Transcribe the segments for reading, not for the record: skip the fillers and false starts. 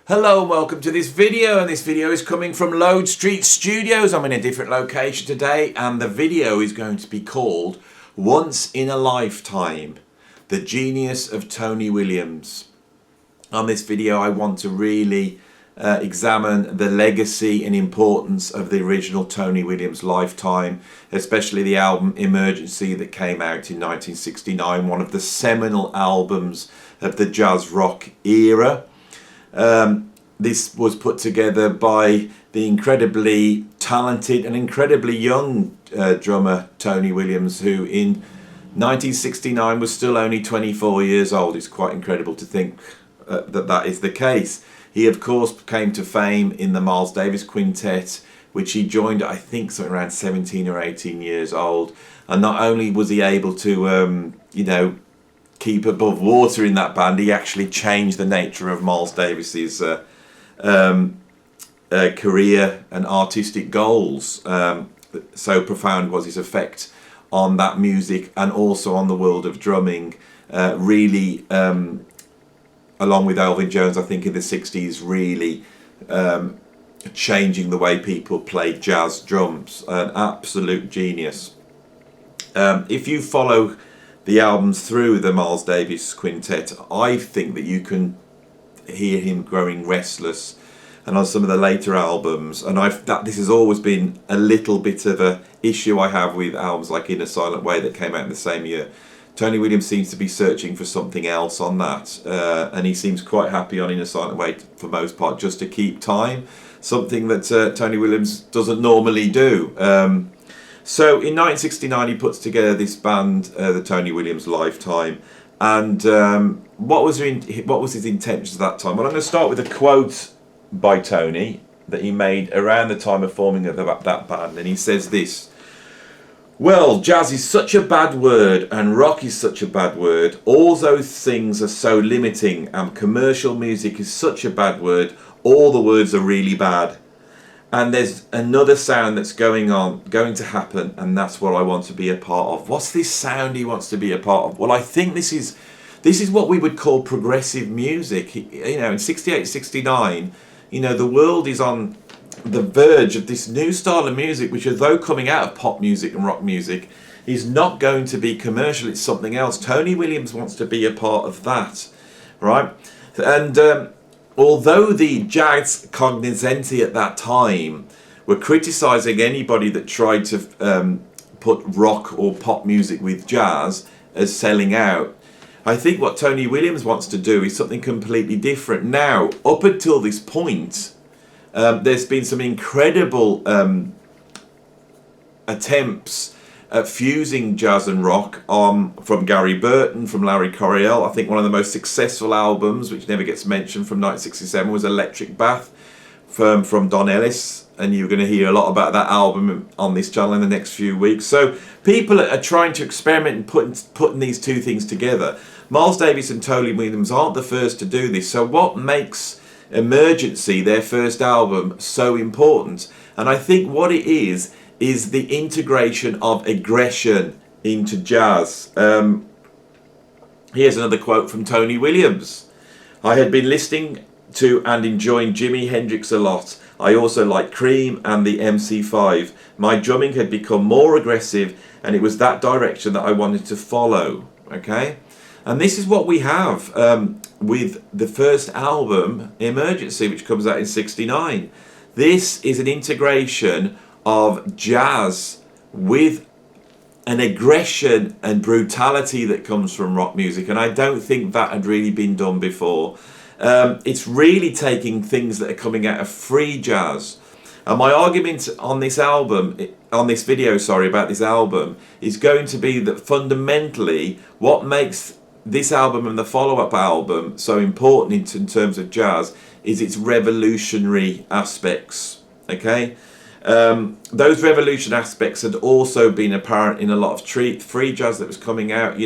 Hello and welcome to this video, and this video is coming from Lode Street Studios. I'm in a different location today, and the video is going to be called Once in a Lifetime, The Genius of Tony Williams. On this video I want to really examine the legacy and importance of the original Tony Williams lifetime, especially the album Emergency that came out in 1969, one of the seminal albums of the jazz rock era. This was put together by the incredibly talented and incredibly young drummer Tony Williams, who in 1969 was still only 24 years old. It's quite incredible to think that is the case. He of course came to fame in the Miles Davis Quintet, which he joined I think something around 17 or 18 years old, and not only was he able to keep above water in that band, he actually changed the nature of Miles Davis's career and artistic goals. So profound was his effect on that music and also on the world of drumming. Really, along with Elvin Jones, I think in the 60s, really changing the way people played jazz drums. An absolute genius. If you follow the albums through the Miles Davis Quintet, I think that you can hear him growing restless, and on some of the later albums, and this has always been a little bit of a issue I have with albums like In a Silent Way that came out in the same year. Tony Williams seems to be searching for something else on that, and he seems quite happy on In a Silent Way for most part, just to keep time, something that Tony Williams doesn't normally do. So in 1969 he puts together this band, the Tony Williams Lifetime, and what was his intentions at that time? Well, I'm going to start with a quote by Tony that he made around the time of forming that band, and he says this: "Well, jazz is such a bad word, and rock is such a bad word. All those things are so limiting, and commercial music is such a bad word. All the words are really bad. And there's another sound that's going to happen, and that's what I want to be a part of." What's this sound he wants to be a part of? Well, I think this is what we would call progressive music. In 68, 69, the world is on the verge of this new style of music, which, although coming out of pop music and rock music, is not going to be commercial. It's something else. Tony Williams wants to be a part of that, right? And although the jazz cognoscenti at that time were criticising anybody that tried to put rock or pop music with jazz as selling out, I think what Tony Williams wants to do is something completely different. Now, up until this point, there's been some incredible attempts at fusing jazz and rock from Gary Burton, from Larry Coryell. I think one of the most successful albums, which never gets mentioned, from 1967 was Electric Bath from Don Ellis, and you're going to hear a lot about that album on this channel in the next few weeks. So people are trying to experiment and putting these two things together. Miles Davis and Tony Williams aren't the first to do this. So what makes Emergency, their first album, so important? And I think what it is the integration of aggression into jazz. Here's another quote from Tony Williams: "I had been listening to and enjoying Jimi Hendrix a lot. I also liked Cream and the MC5. My drumming had become more aggressive, and it was that direction that I wanted to follow." Okay? And this is what we have with the first album, Emergency, which comes out in 69. This is an integration of jazz with an aggression and brutality that comes from rock music, and I don't think that had really been done before. It's really taking things that are coming out of free jazz. And my argument on this video, about this album, is going to be that fundamentally what makes this album and the follow-up album so important in terms of jazz is its revolutionary aspects. Okay? Those revolution aspects had also been apparent in a lot of free jazz that was coming out.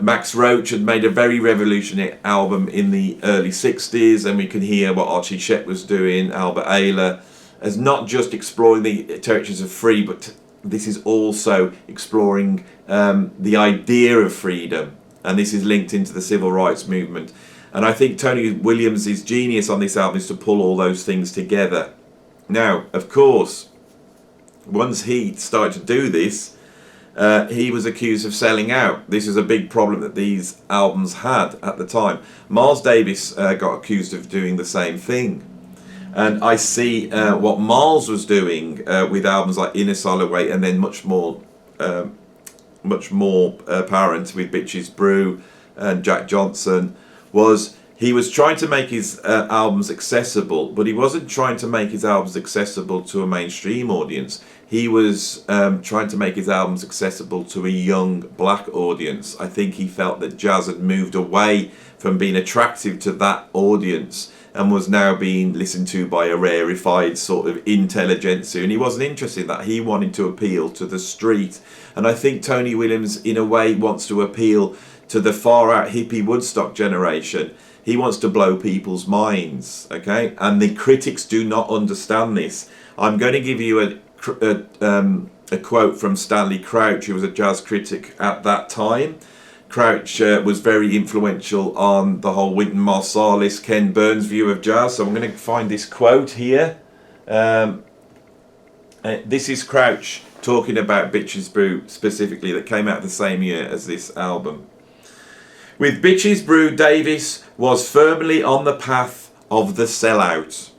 Max Roach had made a very revolutionary album in the early 60s, and we can hear what Archie Shepp was doing, Albert Ayler, as not just exploring the territories of free, but this is also exploring the idea of freedom. and this is linked into the civil rights movement. And I think Tony Williams' genius on this album is to pull all those things together. Now, of course, once he started to do this, he was accused of selling out. This is a big problem that these albums had at the time. Miles Davis got accused of doing the same thing. And I see what Miles was doing with albums like Inner Soloway, and then much more apparent with Bitches Brew and Jack Johnson, was he was trying to make his albums accessible, but he wasn't trying to make his albums accessible to a mainstream audience. He was trying to make his albums accessible to a young black audience. I think he felt that jazz had moved away from being attractive to that audience and was now being listened to by a rarefied sort of intelligentsia, and he wasn't interested in that. He wanted to appeal to the street, and I think Tony Williams in a way wants to appeal to the far out hippie Woodstock generation. He wants to blow people's minds, okay? And the critics do not understand this. I'm going to give you a quote from Stanley Crouch, who was a jazz critic at that time. Crouch was very influential on the whole Wynton Marsalis, Ken Burns view of jazz. So I'm going to find this quote here. This is Crouch talking about Bitches Brew specifically, that came out the same year as this album. With Bitches Brew, Davis was firmly on the path of the sellout.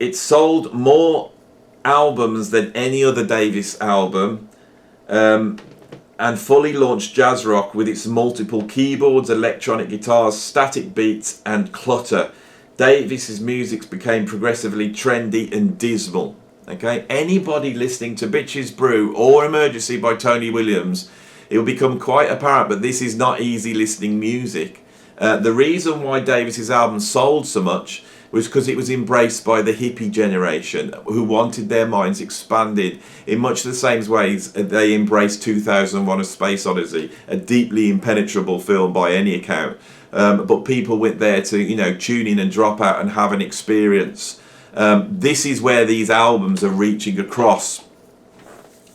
It sold more albums than any other Davis album, and fully launched jazz rock with its multiple keyboards, electronic guitars, static beats and clutter. Davis's music became progressively trendy and dismal. Okay, anybody listening to Bitches Brew or Emergency by Tony Williams, it will become quite apparent, but this is not easy listening music. The reason why Davis's album sold so much was because it was embraced by the hippie generation, who wanted their minds expanded in much the same ways they embraced 2001: A Space Odyssey, a deeply impenetrable film by any account. But people went there to, tune in and drop out and have an experience. This is where these albums are reaching across.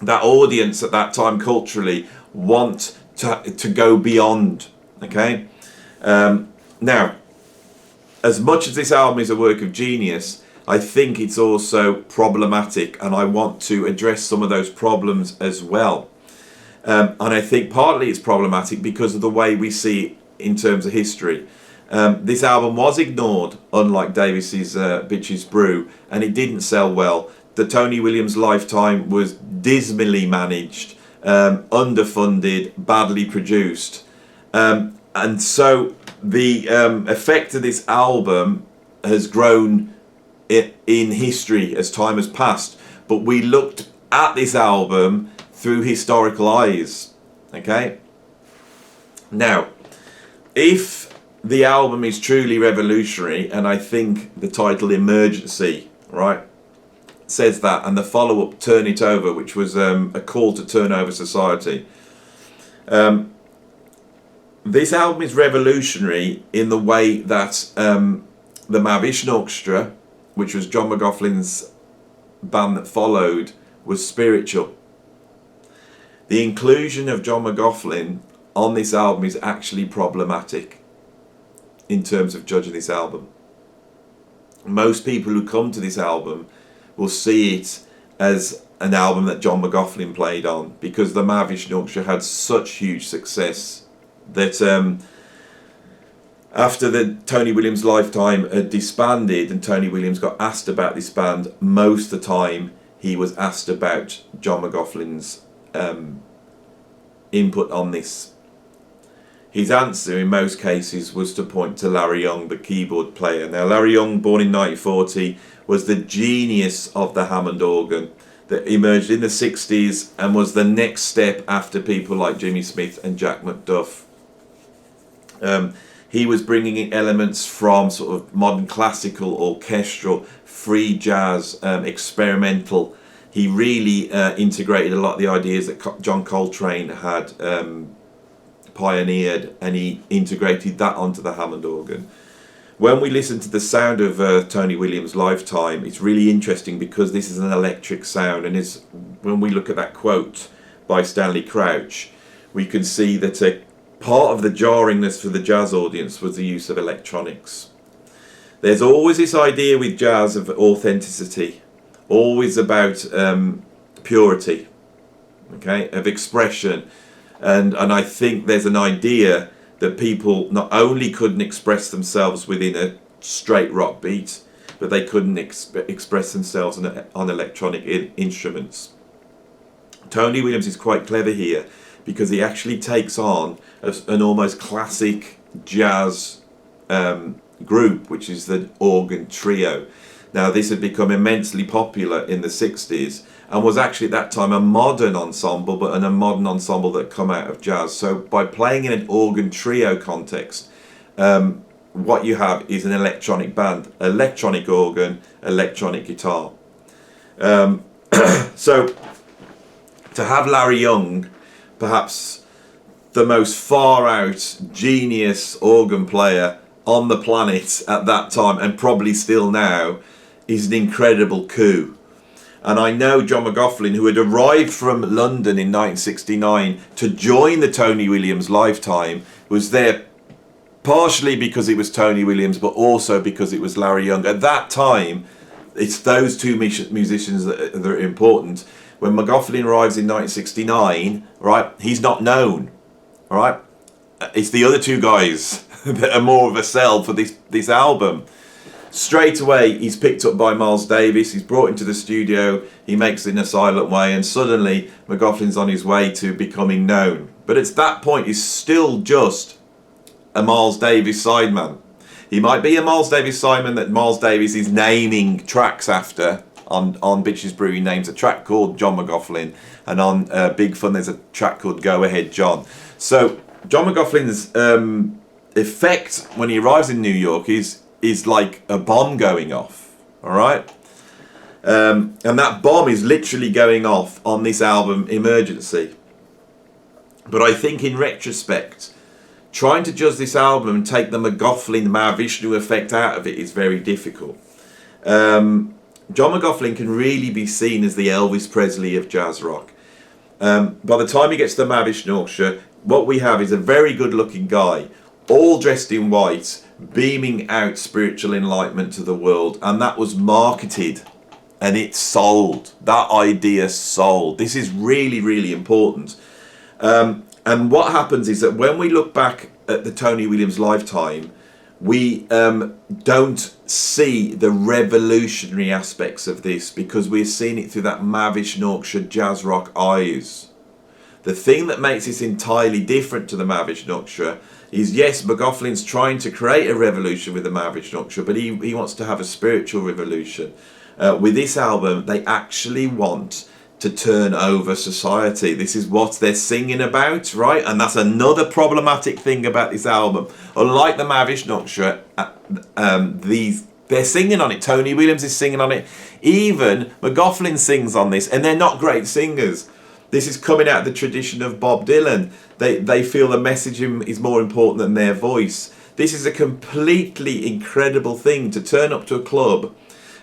That audience at that time culturally want to go beyond. Okay, now, as much as this album is a work of genius, I think it's also problematic, and I want to address some of those problems as well. And I think partly it's problematic because of the way we see it in terms of history. This album was ignored, unlike Davis's Bitches Brew, and it didn't sell well. The Tony Williams lifetime was dismally managed, underfunded, badly produced. And so the effect of this album has grown in history as time has passed, but we looked at this album through historical eyes. Okay, now if the album is truly revolutionary, and I think the title Emergency, right, says that, and the follow-up Turn It Over, which was a call to turn over society, this album is revolutionary in the way that the Mahavishnu Orchestra, which was John McLaughlin's band that followed, was spiritual. The inclusion of John McLaughlin on this album is actually problematic in terms of judging this album. Most people who come to this album will see it as an album that John McLaughlin played on, because the Mahavishnu Orchestra had such huge success that after the Tony Williams lifetime had disbanded and Tony Williams got asked about this band, most of the time he was asked about John McLaughlin's input on this. His answer in most cases was to point to Larry Young, the keyboard player. Now, Larry Young, born in 1940, was the genius of the Hammond organ that emerged in the 60s and was the next step after people like Jimmy Smith and Jack McDuff. He was bringing in elements from sort of modern classical, orchestral, free jazz, experimental. He really integrated a lot of the ideas that John Coltrane had pioneered, and he integrated that onto the Hammond organ. When we listen to the sound of Tony Williams' lifetime, it's really interesting because this is an electric sound, and when we look at that quote by Stanley Crouch, we can see that a part of the jarringness for the jazz audience was the use of electronics. There's always this idea with jazz of authenticity, always about purity, okay, of expression, and I think there's an idea that people not only couldn't express themselves within a straight rock beat, but they couldn't express themselves on electronic instruments. Tony Williams is quite clever here because he actually takes on an almost classic jazz group, which is the organ trio. Now, this had become immensely popular in the 60s and was actually at that time a modern ensemble, but a modern ensemble that come out of jazz. So by playing in an organ trio context, what you have is an electronic band, electronic organ, electronic guitar. So to have Larry Young, perhaps the most far out genius organ player on the planet at that time, and probably still now, is an incredible coup. And I know John McLaughlin, who had arrived from London in 1969 to join the Tony Williams lifetime, was there partially because it was Tony Williams, but also because it was Larry Young. At that time, it's those two musicians that are important. When McLaughlin arrives in 1969, right, he's not known, all right? It's the other two guys that are more of a sell for this album. Straight away, he's picked up by Miles Davis, he's brought into the studio, he makes it in a silent way, and suddenly McLaughlin's on his way to becoming known. But at that point, he's still just a Miles Davis sideman. He might be a Miles Davis sideman that Miles Davis is naming tracks after. On Bitches Brew, he names a track called John McLaughlin, and on Big Fun, there's a track called Go Ahead John. So John McLaughlin's effect when he arrives in New York is like a bomb going off, all right? And that bomb is literally going off on this album, Emergency. But I think in retrospect, trying to judge this album and take the McLaughlin Mahavishnu effect out of it is very difficult. John McLaughlin can really be seen as the Elvis Presley of jazz rock. By the time he gets to the Mahavishnu, what we have is a very good looking guy, all dressed in white, beaming out spiritual enlightenment to the world, and that was marketed and it sold. That idea sold. This is really, really important. And what happens is that when we look back at the Tony Williams lifetime, we don't see the revolutionary aspects of this because we're seeing it through that Mahavishnu jazz rock eyes. The thing that makes this entirely different to the Mahavishnu is, yes, McLaughlin's trying to create a revolution with the Mahavishnu, but he wants to have a spiritual revolution. With this album, they actually want to turn over society. This is what they're singing about, right? And that's another problematic thing about this album. Unlike the Mahavishnu, they're singing on it. Tony Williams is singing on it. Even McLaughlin sings on this, and they're not great singers. This is coming out of the tradition of Bob Dylan. They feel the message is more important than their voice. This is a completely incredible thing to turn up to a club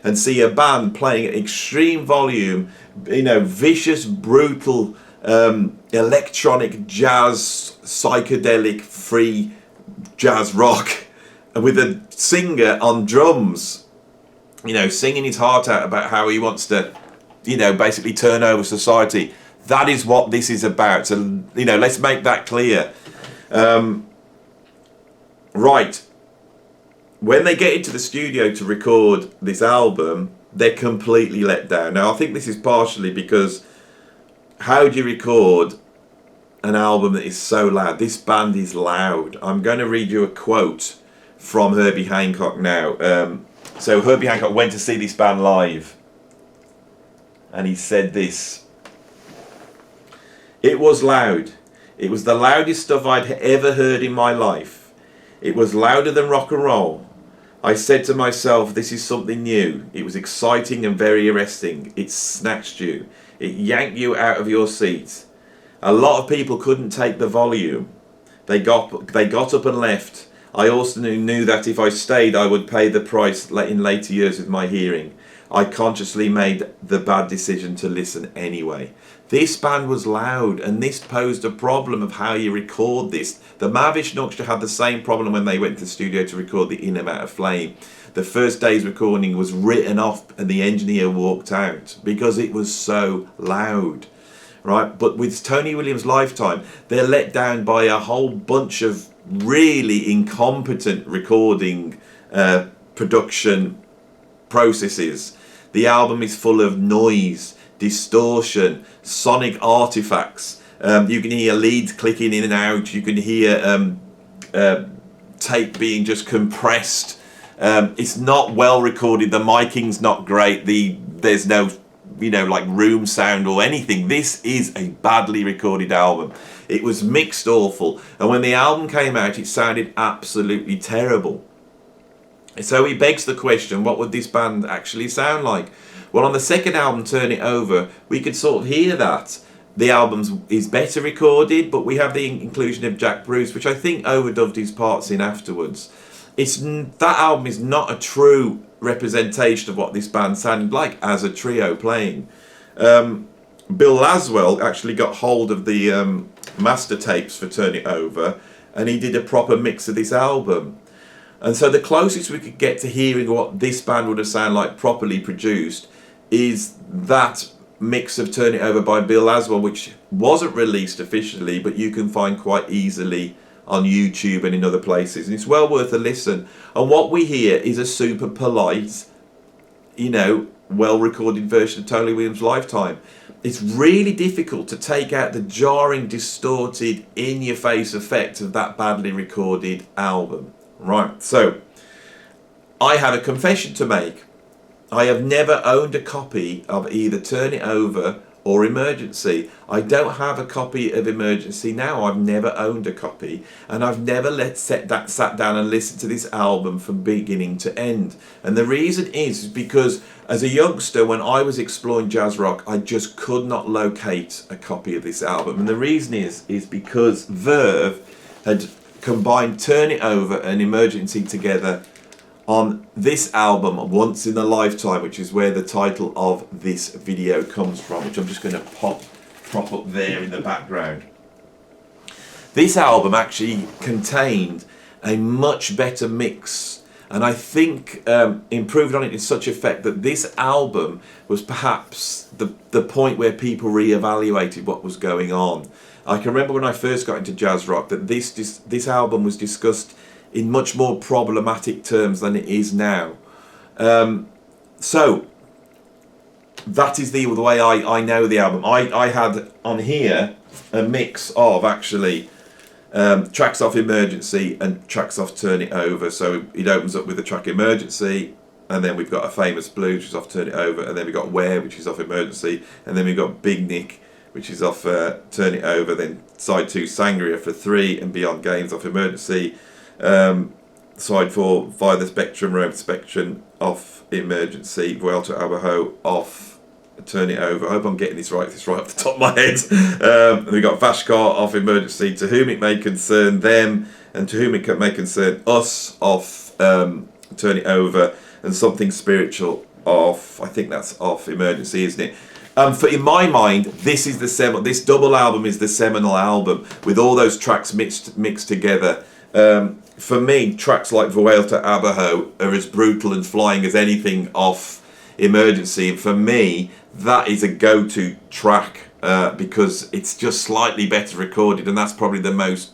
and see a band playing at extreme volume, vicious, brutal, electronic jazz, psychedelic, free jazz rock, with a singer on drums, singing his heart out about how he wants to, basically turn over society. That is what this is about. So, let's make that clear. Right. When they get into the studio to record this album, they're completely let down. Now, I think this is partially because how do you record an album that is so loud? This band is loud. I'm going to read you a quote from Herbie Hancock now. So Herbie Hancock went to see this band live, and he said this: "It was loud. It was the loudest stuff I'd ever heard in my life. It was louder than rock and roll. I said to myself, this is something new. It was exciting and very arresting. It snatched you. It yanked you out of your seat. A lot of people couldn't take the volume. They got up and left. I also knew that if I stayed, I would pay the price in later years with my hearing. I consciously made the bad decision to listen anyway." This band was loud, and this posed a problem of how you record this. The Mavish Orchestra had the same problem when they went to the studio to record the In About a Flame. The first day's recording was written off and the engineer walked out because it was so loud, right? But with Tony Williams' Lifetime, they're let down by a whole bunch of really incompetent recording production processes. The album is full of noise, distortion, sonic artifacts. You can hear leads clicking in and out. You can hear tape being just compressed. It's not well recorded. The micing's not great. There's no, like room sound or anything. This is a badly recorded album. It was mixed awful. And when the album came out, it sounded absolutely terrible. So he begs the question, what would this band actually sound like? Well, on the second album, Turn It Over, we could sort of hear that. The album is better recorded, but we have the inclusion of Jack Bruce, which I think overdubbed his parts in afterwards. That album is not a true representation of what this band sounded like as a trio playing. Bill Laswell actually got hold of the master tapes for Turn It Over, and he did a proper mix of this album. And so the closest we could get to hearing what this band would have sounded like properly produced is that mix of Turn It Over by Bill Laswell, which wasn't released officially, but you can find quite easily on YouTube and in other places, and it's well worth a listen. And what we hear is a super polite, well recorded version of Tony Williams' Lifetime. It's really difficult to take out the jarring, distorted, in your face effect of that badly recorded album. Right, so I have a confession to make. I have never owned a copy of either Turn It Over or Emergency. I don't have a copy of Emergency now. I've never owned a copy, and I've never sat down and listened to this album from beginning to end. And the reason is because as a youngster, when I was exploring jazz rock, I just could not locate a copy of this album. And the reason is because Verve had combined Turn It Over and Emergency together on this album, Once in a Lifetime, which is where the title of this video comes from, which I'm just going to prop up there in the background. This album actually contained a much better mix, and I think improved on it in such effect that this album was perhaps the point where people re-evaluated what was going on. I can remember when I first got into jazz rock that this album was discussed in much more problematic terms than it is now. So that is the way I know the album. I had on here a mix of actually tracks off Emergency and tracks off Turn It Over. So it opens up with the track Emergency, and then we've got A Famous Blue, which is off Turn It Over, and then we've got Where, which is off Emergency, and then we've got Big Nick, which is off Turn It Over, then side 2 Sangria for 3, and Beyond Games off Emergency, side 4 Via the Spectrum, Roam the Spectrum off Emergency, Vuelta Abajo off Turn It Over. I hope I'm getting this right off the top of my head. And we've got Vashkar off Emergency, To Whom It May Concern Them, and To Whom It May Concern Us off Turn It Over, and Something Spiritual off, I think that's off Emergency, isn't it? In my mind, this double album is the seminal album with all those tracks mixed together. For me, tracks like Vuelta Abajo are as brutal and flying as anything off Emergency. And for me, that is a go-to track because it's just slightly better recorded, and that's probably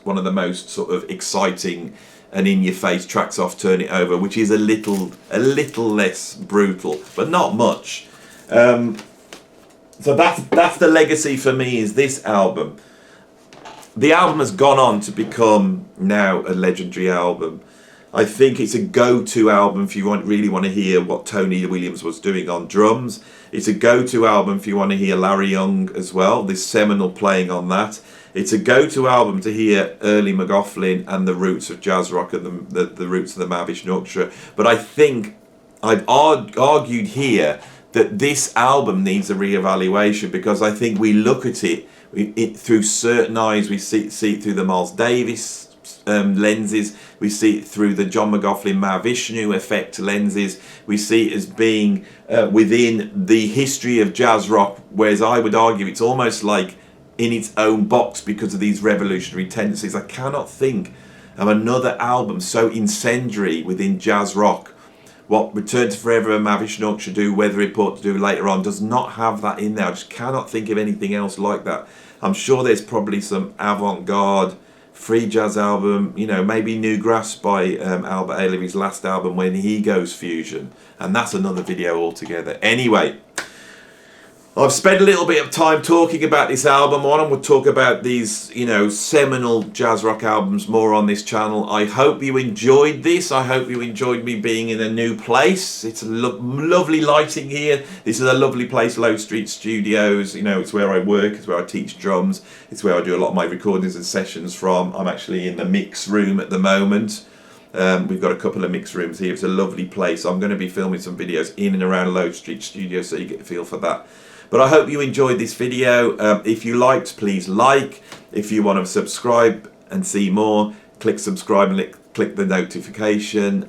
one of the most sort of exciting and in-your-face tracks off Turn It Over, which is a little less brutal, but not much. So that's the legacy for me, is this album. The album has gone on to become now a legendary album. I think it's a go-to album if you really want to hear what Tony Williams was doing on drums. It's a go-to album if you want to hear Larry Young as well, this seminal playing on that. It's a go-to album to hear Early McLaughlin and the roots of jazz rock and the roots of the Mavish Orchestra. But I think I've argued here that this album needs a re-evaluation, because I think we look at it through certain eyes. We see it through the Miles Davis lenses. We see it through the John McLaughlin Mahavishnu effect lenses. We see it as being within the history of jazz rock, whereas I would argue it's almost like in its own box because of these revolutionary tendencies. I cannot think of another album so incendiary within jazz rock. What Return to Forever and Mahavishnu should do, Weather Report to do later on, does not have that in there. I just cannot think of anything else like that. I'm sure there's probably some avant-garde free jazz album, you know, maybe New Grass by Albert Aylevy's last album, When He Goes Fusion, and that's another video altogether. Anyway, I've spent a little bit of time talking about this album. We'll talk about these, you know, seminal jazz rock albums more on this channel. I hope you enjoyed this. I hope you enjoyed me being in a new place. It's lovely lighting here. This is a lovely place, Low Street Studios. You know, it's where I work. It's where I teach drums. It's where I do a lot of my recordings and sessions from. I'm actually in the mix room at the moment. We've got a couple of mix rooms here. It's a lovely place. I'm going to be filming some videos in and around Low Street Studios, so you get a feel for that. But I hope you enjoyed this video. If you liked, please like. If you want to subscribe and see more, click subscribe and click the notification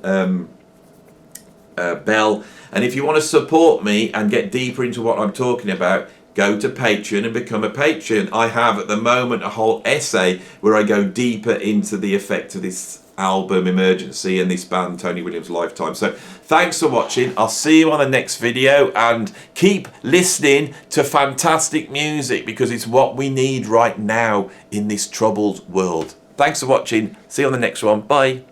bell. And if you want to support me and get deeper into what I'm talking about, go to Patreon and become a patron. I have at the moment a whole essay where I go deeper into the effect of this album Emergency and this band Tony Williams Lifetime. So thanks for watching. I'll see you on the next video, and keep listening to fantastic music because it's what we need right now in this troubled world. Thanks for watching. See you on the next one. Bye.